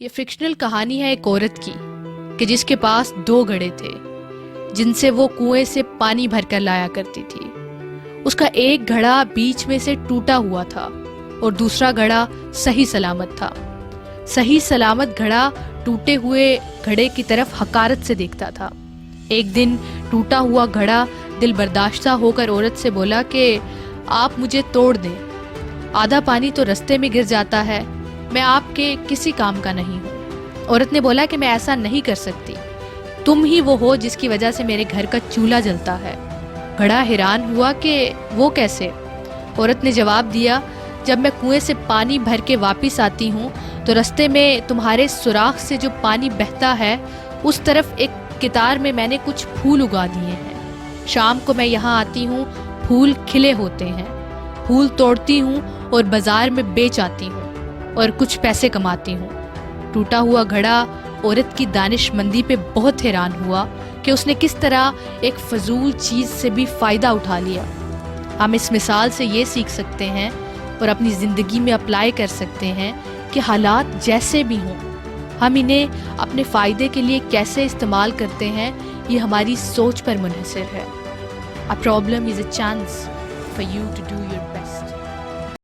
یہ فکشنل کہانی ہے ایک عورت کی کہ جس کے پاس 2 گھڑے تھے جن سے وہ کنویں سے پانی بھر کر لایا کرتی تھی۔ اس کا ایک گھڑا بیچ میں سے ٹوٹا ہوا تھا اور دوسرا گھڑا صحیح سلامت تھا۔ صحیح سلامت گھڑا ٹوٹے ہوئے گھڑے کی طرف حقارت سے دیکھتا تھا۔ ایک دن ٹوٹا ہوا گھڑا دل برداشتہ ہو کر عورت سے بولا کہ آپ مجھے توڑ دیں، آدھا پانی تو رستے میں گر جاتا ہے، میں آپ کے کسی کام کا نہیں ہوں۔ عورت نے بولا کہ میں ایسا نہیں کر سکتی، تم ہی وہ ہو جس کی وجہ سے میرے گھر کا چولہا جلتا ہے۔ گھڑا حیران ہوا کہ وہ کیسے؟ عورت نے جواب دیا، جب میں کنویں سے پانی بھر کے واپس آتی ہوں تو رستے میں تمہارے سوراخ سے جو پانی بہتا ہے اس طرف ایک کتار میں نے کچھ پھول اگا دیے ہیں۔ شام کو میں یہاں آتی ہوں، پھول کھلے ہوتے ہیں، پھول توڑتی ہوں اور بازار میں بیچ آتی ہوں اور کچھ پیسے کماتی ہوں۔ ٹوٹا ہوا گھڑا عورت کی دانش مندی پہ بہت حیران ہوا کہ اس نے کس طرح ایک فضول چیز سے بھی فائدہ اٹھا لیا۔ ہم اس مثال سے یہ سیکھ سکتے ہیں اور اپنی زندگی میں اپلائی کر سکتے ہیں کہ حالات جیسے بھی ہوں، ہم انہیں اپنے فائدے کے لیے کیسے استعمال کرتے ہیں یہ ہماری سوچ پر منحصر ہے۔ A problem is a chance for you to do your best.